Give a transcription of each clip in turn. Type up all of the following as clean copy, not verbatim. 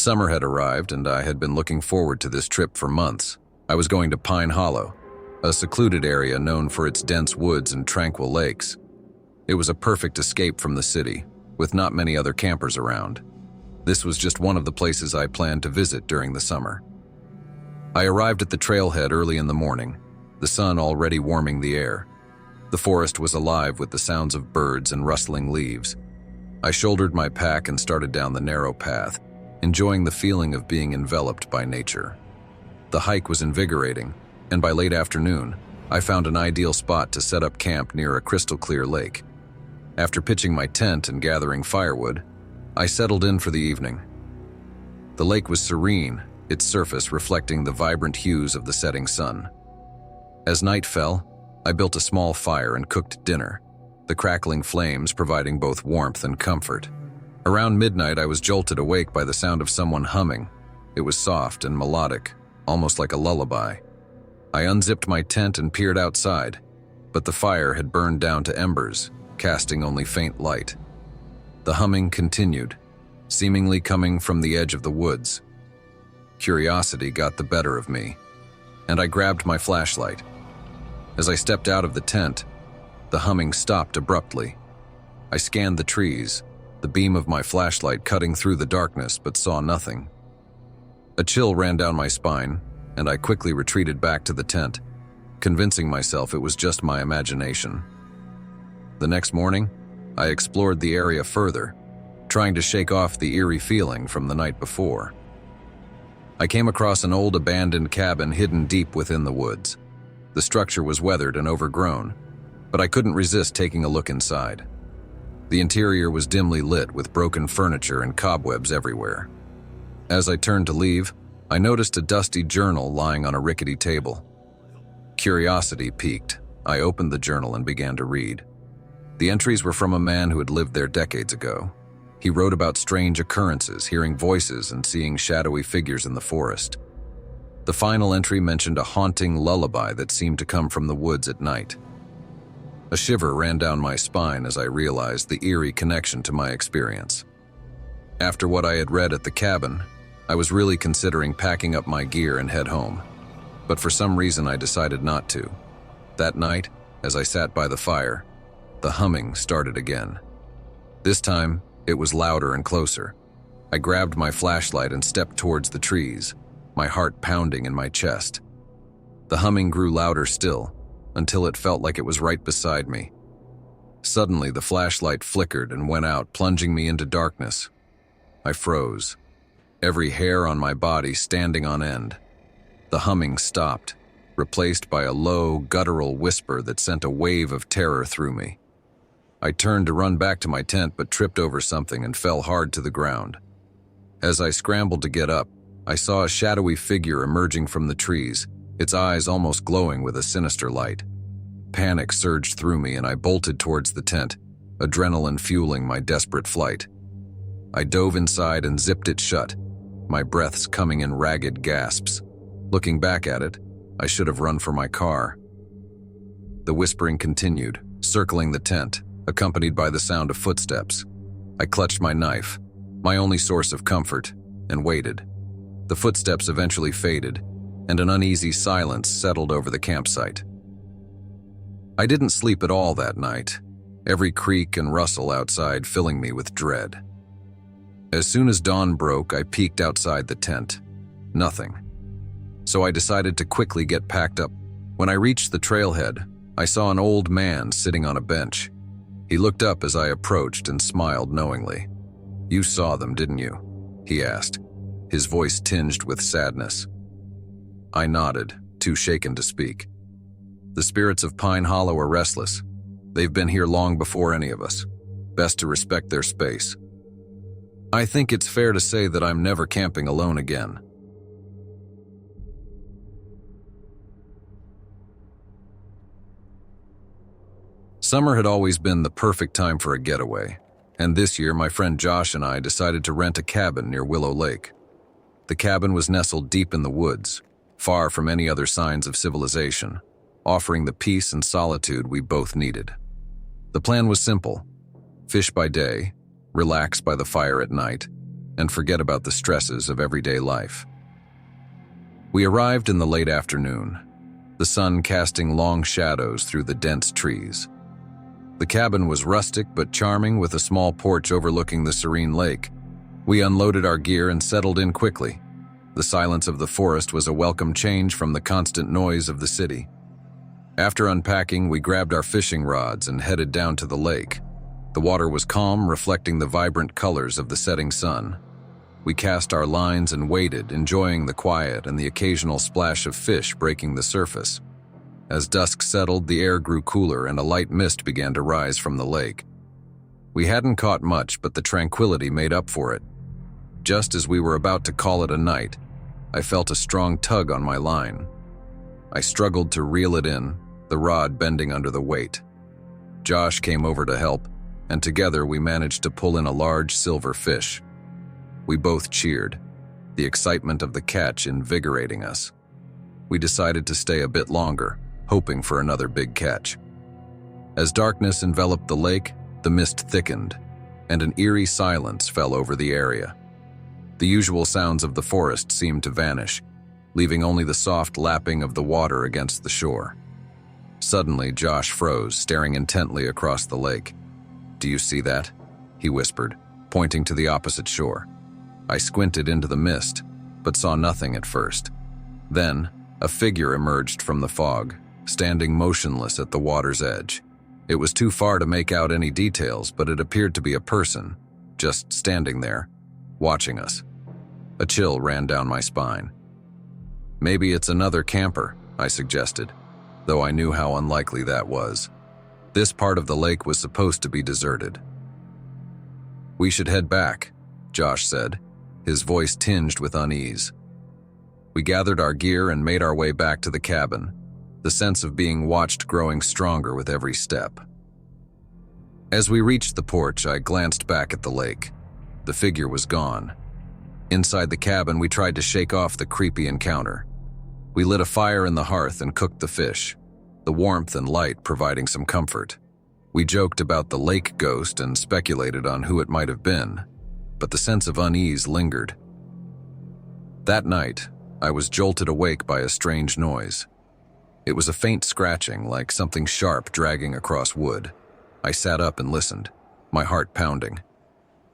Summer had arrived, and I had been looking forward to this trip for months. I was going to Pine Hollow, a secluded area known for its dense woods and tranquil lakes. It was a perfect escape from the city, with not many other campers around. This was just one of the places I planned to visit during the summer. I arrived at the trailhead early in the morning, the sun already warming the air. The forest was alive with the sounds of birds and rustling leaves. I shouldered my pack and started down the narrow path, enjoying the feeling of being enveloped by nature. The hike was invigorating, and by late afternoon, I found an ideal spot to set up camp near a crystal-clear lake. After pitching my tent and gathering firewood, I settled in for the evening. The lake was serene, its surface reflecting the vibrant hues of the setting sun. As night fell, I built a small fire and cooked dinner, the crackling flames providing both warmth and comfort. Around midnight, I was jolted awake by the sound of someone humming. It was soft and melodic, almost like a lullaby. I unzipped my tent and peered outside, but the fire had burned down to embers, casting only faint light. The humming continued, seemingly coming from the edge of the woods. Curiosity got the better of me, and I grabbed my flashlight. As I stepped out of the tent, the humming stopped abruptly. I scanned the trees, the beam of my flashlight cutting through the darkness, but saw nothing. A chill ran down my spine, and I quickly retreated back to the tent, convincing myself it was just my imagination. The next morning, I explored the area further, trying to shake off the eerie feeling from the night before. I came across an old abandoned cabin hidden deep within the woods. The structure was weathered and overgrown, but I couldn't resist taking a look inside. The interior was dimly lit with broken furniture and cobwebs everywhere. As I turned to leave, I noticed a dusty journal lying on a rickety table. Curiosity piqued. I opened the journal and began to read. The entries were from a man who had lived there decades ago. He wrote about strange occurrences, hearing voices and seeing shadowy figures in the forest. The final entry mentioned a haunting lullaby that seemed to come from the woods at night. A shiver ran down my spine as I realized the eerie connection to my experience. After what I had read at the cabin, I was really considering packing up my gear and head home, but for some reason I decided not to. That night, as I sat by the fire, the humming started again. This time, it was louder and closer. I grabbed my flashlight and stepped towards the trees, my heart pounding in my chest. The humming grew louder still, until it felt like it was right beside me. Suddenly, the flashlight flickered and went out, plunging me into darkness. I froze, every hair on my body standing on end. The humming stopped, replaced by a low, guttural whisper that sent a wave of terror through me. I turned to run back to my tent but tripped over something and fell hard to the ground. As I scrambled to get up, I saw a shadowy figure emerging from the trees, its eyes almost glowing with a sinister light. Panic surged through me and I bolted towards the tent, adrenaline fueling my desperate flight. I dove inside and zipped it shut, my breaths coming in ragged gasps. Looking back at it, I should have run for my car. The whispering continued, circling the tent, accompanied by the sound of footsteps. I clutched my knife, my only source of comfort, and waited. The footsteps eventually faded, and an uneasy silence settled over the campsite. I didn't sleep at all that night, every creak and rustle outside filling me with dread. As soon as dawn broke, I peeked outside the tent. Nothing. So I decided to quickly get packed up. When I reached the trailhead, I saw an old man sitting on a bench. He looked up as I approached and smiled knowingly. "You saw them, didn't you?" he asked, his voice tinged with sadness. I nodded, too shaken to speak. "The spirits of Pine Hollow are restless. They've been here long before any of us. Best to respect their space. I think it's fair to say that I'm never camping alone again." Summer had always been the perfect time for a getaway, and this year my friend Josh and I decided to rent a cabin near Willow Lake. The cabin was nestled deep in the woods, far from any other signs of civilization, offering the peace and solitude we both needed. The plan was simple: fish by day, relax by the fire at night, and forget about the stresses of everyday life. We arrived in the late afternoon, the sun casting long shadows through the dense trees. The cabin was rustic but charming, with a small porch overlooking the serene lake. We unloaded our gear and settled in quickly. The silence of the forest was a welcome change from the constant noise of the city. After unpacking, we grabbed our fishing rods and headed down to the lake. The water was calm, reflecting the vibrant colors of the setting sun. We cast our lines and waited, enjoying the quiet and the occasional splash of fish breaking the surface. As dusk settled, the air grew cooler and a light mist began to rise from the lake. We hadn't caught much, but the tranquility made up for it. Just as we were about to call it a night, I felt a strong tug on my line. I struggled to reel it in, the rod bending under the weight. Josh came over to help, and together we managed to pull in a large silver fish. We both cheered, the excitement of the catch invigorating us. We decided to stay a bit longer, hoping for another big catch. As darkness enveloped the lake, the mist thickened, and an eerie silence fell over the area. The usual sounds of the forest seemed to vanish, leaving only the soft lapping of the water against the shore. Suddenly, Josh froze, staring intently across the lake. "Do you see that?" he whispered, pointing to the opposite shore. I squinted into the mist, but saw nothing at first. Then, a figure emerged from the fog, standing motionless at the water's edge. It was too far to make out any details, but it appeared to be a person, just standing there, watching us. A chill ran down my spine. "Maybe it's another camper," I suggested, though I knew how unlikely that was. This part of the lake was supposed to be deserted. "We should head back," Josh said, his voice tinged with unease. We gathered our gear and made our way back to the cabin, the sense of being watched growing stronger with every step. As we reached the porch, I glanced back at the lake. The figure was gone. Inside the cabin, we tried to shake off the creepy encounter. We lit a fire in the hearth and cooked the fish, the warmth and light providing some comfort. We joked about the lake ghost and speculated on who it might have been, but the sense of unease lingered. That night, I was jolted awake by a strange noise. It was a faint scratching, like something sharp dragging across wood. I sat up and listened, my heart pounding.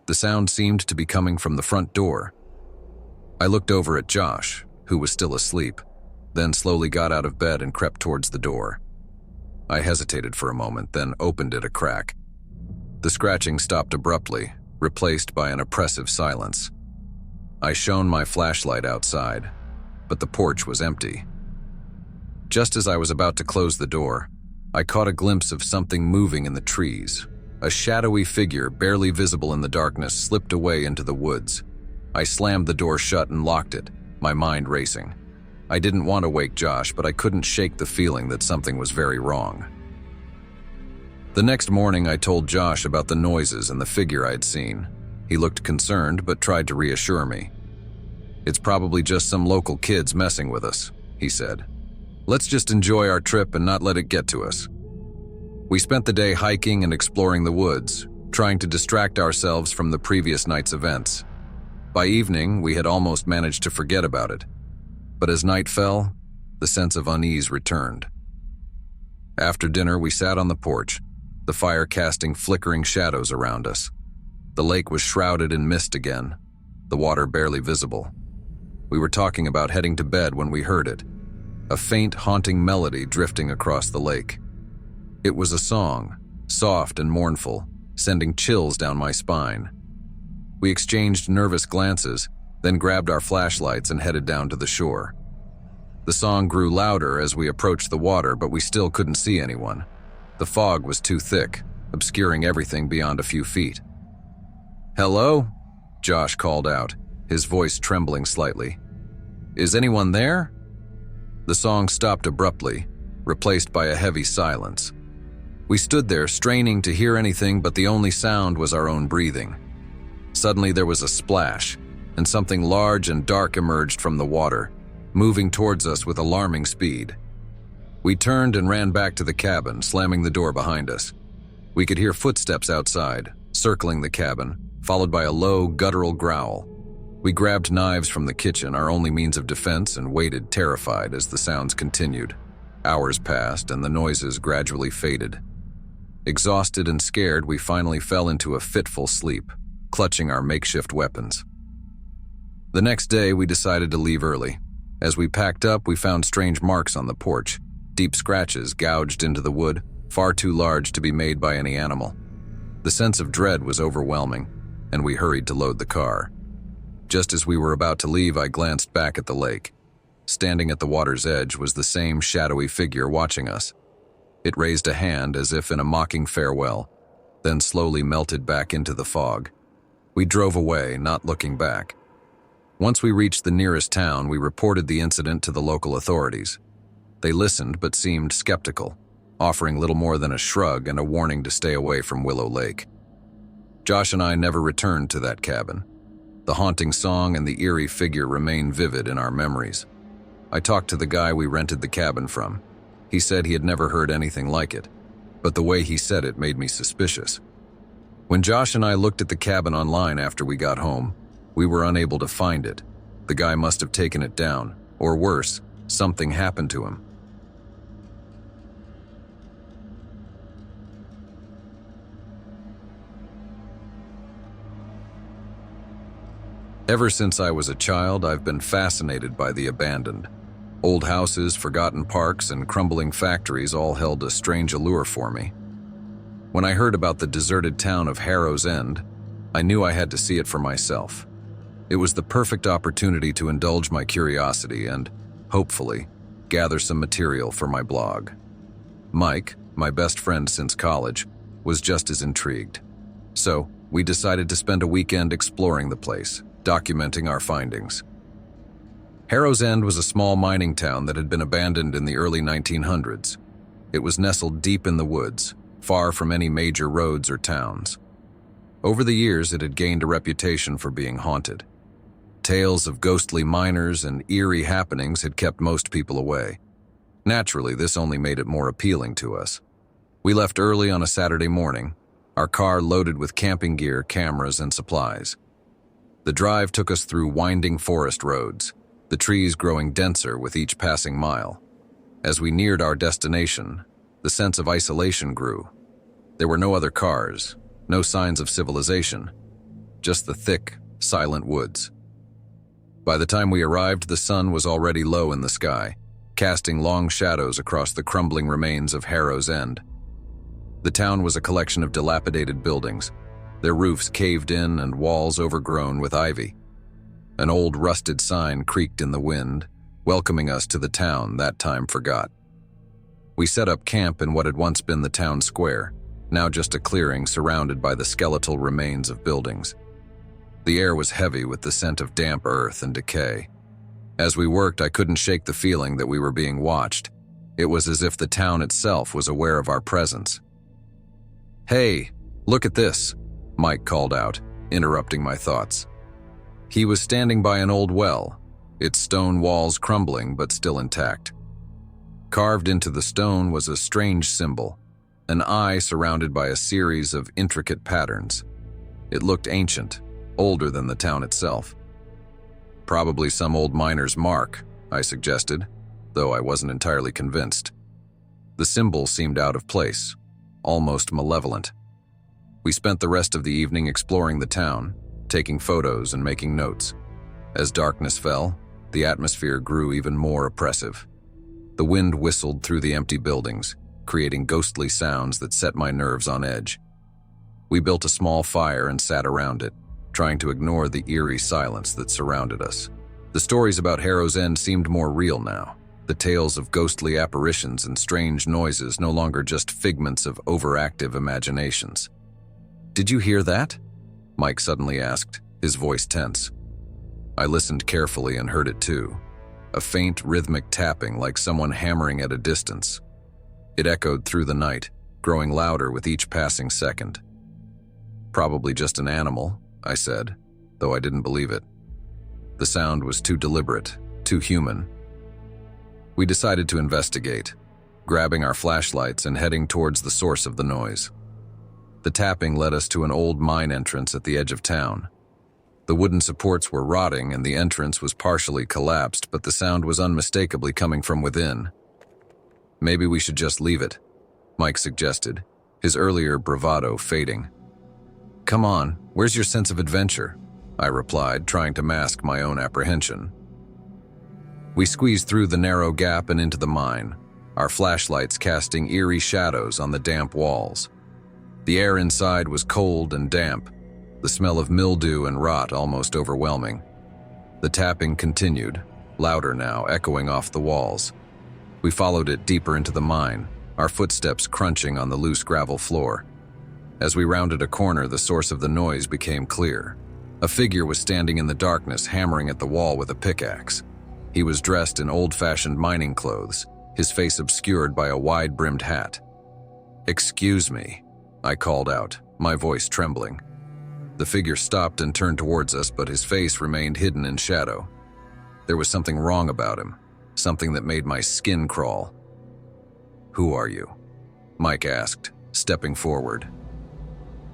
The sound seemed to be coming from the front door. I looked over at Josh, who was still asleep, then slowly got out of bed and crept towards the door. I hesitated for a moment, then opened it a crack. The scratching stopped abruptly, replaced by an oppressive silence. I shone my flashlight outside, but the porch was empty. Just as I was about to close the door, I caught a glimpse of something moving in the trees. A shadowy figure, barely visible in the darkness, slipped away into the woods. I slammed the door shut and locked it, my mind racing. I didn't want to wake Josh, but I couldn't shake the feeling that something was very wrong. The next morning, I told Josh about the noises and the figure I'd seen. He looked concerned, but tried to reassure me. "It's probably just some local kids messing with us," he said. "Let's just enjoy our trip and not let it get to us." We spent the day hiking and exploring the woods, trying to distract ourselves from the previous night's events. By evening, we had almost managed to forget about it. But as night fell, the sense of unease returned. After dinner, we sat on the porch, the fire casting flickering shadows around us. The lake was shrouded in mist again, the water barely visible. We were talking about heading to bed when we heard it, a faint, haunting melody drifting across the lake. It was a song, soft and mournful, sending chills down my spine. We exchanged nervous glances, then grabbed our flashlights and headed down to the shore. The song grew louder as we approached the water, but we still couldn't see anyone. The fog was too thick, obscuring everything beyond a few feet. "Hello?" Josh called out, his voice trembling slightly. "Is anyone there?" The song stopped abruptly, replaced by a heavy silence. We stood there, straining to hear anything, but the only sound was our own breathing. Suddenly there was a splash, and something large and dark emerged from the water, moving towards us with alarming speed. We turned and ran back to the cabin, slamming the door behind us. We could hear footsteps outside, circling the cabin, followed by a low, guttural growl. We grabbed knives from the kitchen, our only means of defense, and waited terrified as the sounds continued. Hours passed, and the noises gradually faded. Exhausted and scared, we finally fell into a fitful sleep, clutching our makeshift weapons. The next day, we decided to leave early. As we packed up, we found strange marks on the porch, deep scratches gouged into the wood, far too large to be made by any animal. The sense of dread was overwhelming, and we hurried to load the car. Just as we were about to leave, I glanced back at the lake. Standing at the water's edge was the same shadowy figure watching us. It raised a hand as if in a mocking farewell, then slowly melted back into the fog. We drove away, not looking back. Once we reached the nearest town, we reported the incident to the local authorities. They listened but seemed skeptical, offering little more than a shrug and a warning to stay away from Willow Lake. Josh and I never returned to that cabin. The haunting song and the eerie figure remain vivid in our memories. I talked to the guy we rented the cabin from. He said he had never heard anything like it, but the way he said it made me suspicious. When Josh and I looked at the cabin online after we got home, we were unable to find it. The guy must have taken it down, or worse, something happened to him. Ever since I was a child, I've been fascinated by the abandoned. Old houses, forgotten parks, and crumbling factories all held a strange allure for me. When I heard about the deserted town of Harrow's End, I knew I had to see it for myself. It was the perfect opportunity to indulge my curiosity and, hopefully, gather some material for my blog. Mike, my best friend since college, was just as intrigued. So, we decided to spend a weekend exploring the place, documenting our findings. Harrow's End was a small mining town that had been abandoned in the early 1900s. It was nestled deep in the woods, far from any major roads or towns. Over the years, it had gained a reputation for being haunted. Tales of ghostly miners and eerie happenings had kept most people away. Naturally, this only made it more appealing to us. We left early on a Saturday morning, our car loaded with camping gear, cameras, and supplies. The drive took us through winding forest roads, the trees growing denser with each passing mile. As we neared our destination, the sense of isolation grew. There were no other cars, no signs of civilization, just the thick, silent woods. By the time we arrived, the sun was already low in the sky, casting long shadows across the crumbling remains of Harrow's End. The town was a collection of dilapidated buildings, their roofs caved in and walls overgrown with ivy. An old rusted sign creaked in the wind, welcoming us to the town that time forgot. We set up camp in what had once been the town square, now just a clearing surrounded by the skeletal remains of buildings. The air was heavy with the scent of damp earth and decay. As we worked, I couldn't shake the feeling that we were being watched. It was as if the town itself was aware of our presence. "Hey, look at this," Mike called out, interrupting my thoughts. He was standing by an old well, its stone walls crumbling but still intact. Carved into the stone was a strange symbol, an eye surrounded by a series of intricate patterns. It looked ancient, older than the town itself. "Probably some old miner's mark," I suggested, though I wasn't entirely convinced. The symbol seemed out of place, almost malevolent. We spent the rest of the evening exploring the town, taking photos and making notes. As darkness fell, the atmosphere grew even more oppressive. The wind whistled through the empty buildings, creating ghostly sounds that set my nerves on edge. We built a small fire and sat around it, trying to ignore the eerie silence that surrounded us. The stories about Harrow's End seemed more real now, the tales of ghostly apparitions and strange noises no longer just figments of overactive imaginations. "Did you hear that?" Mike suddenly asked, his voice tense. I listened carefully and heard it too, a faint rhythmic tapping like someone hammering at a distance. It echoed through the night, growing louder with each passing second. "Probably just an animal," I said, though I didn't believe it. The sound was too deliberate, too human. We decided to investigate, grabbing our flashlights and heading towards the source of the noise. The tapping led us to an old mine entrance at the edge of town. The wooden supports were rotting and the entrance was partially collapsed, but the sound was unmistakably coming from within. "Maybe we should just leave it," Mike suggested, his earlier bravado fading. "Come on, where's your sense of adventure?" I replied, trying to mask my own apprehension. We squeezed through the narrow gap and into the mine, our flashlights casting eerie shadows on the damp walls. The air inside was cold and damp, the smell of mildew and rot almost overwhelming. The tapping continued, louder now, echoing off the walls. We followed it deeper into the mine, our footsteps crunching on the loose gravel floor. As we rounded a corner, the source of the noise became clear. A figure was standing in the darkness, hammering at the wall with a pickaxe. He was dressed in old-fashioned mining clothes, his face obscured by a wide-brimmed hat. "Excuse me," I called out, my voice trembling. The figure stopped and turned towards us, but his face remained hidden in shadow. There was something wrong about him, something that made my skin crawl. "Who are you?" Mike asked, stepping forward.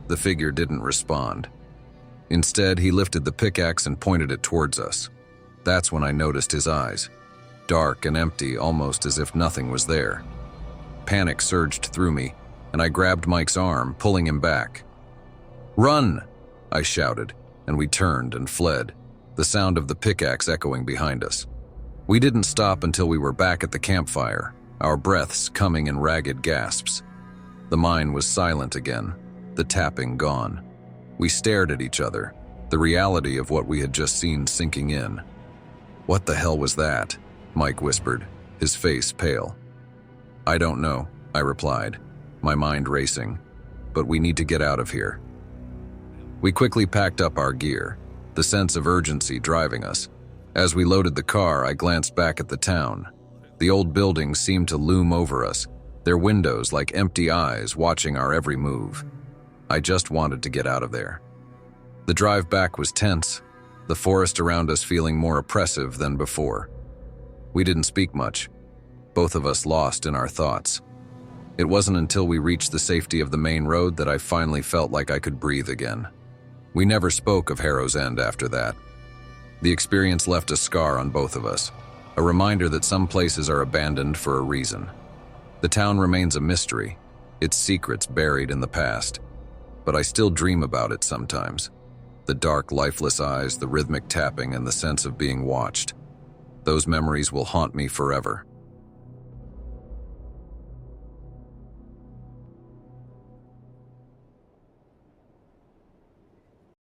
The figure didn't respond. Instead, he lifted the pickaxe and pointed it towards us. That's when I noticed his eyes, dark and empty, almost as if nothing was there. Panic surged through me, and I grabbed Mike's arm, pulling him back. "Run!" I shouted, and we turned and fled, the sound of the pickaxe echoing behind us. We didn't stop until we were back at the campfire, our breaths coming in ragged gasps. The mine was silent again, the tapping gone. We stared at each other, the reality of what we had just seen sinking in. "What the hell was that?" Mike whispered, his face pale. "I don't know," I replied, my mind racing, "but we need to get out of here." We quickly packed up our gear, the sense of urgency driving us. As we loaded the car, I glanced back at the town. The old buildings seemed to loom over us, their windows like empty eyes watching our every move. I just wanted to get out of there. The drive back was tense, the forest around us feeling more oppressive than before. We didn't speak much, both of us lost in our thoughts. It wasn't until we reached the safety of the main road that I finally felt like I could breathe again. We never spoke of Harrow's End after that. The experience left a scar on both of us, a reminder that some places are abandoned for a reason. The town remains a mystery, its secrets buried in the past, but I still dream about it sometimes. The dark, lifeless eyes, the rhythmic tapping, and the sense of being watched. Those memories will haunt me forever.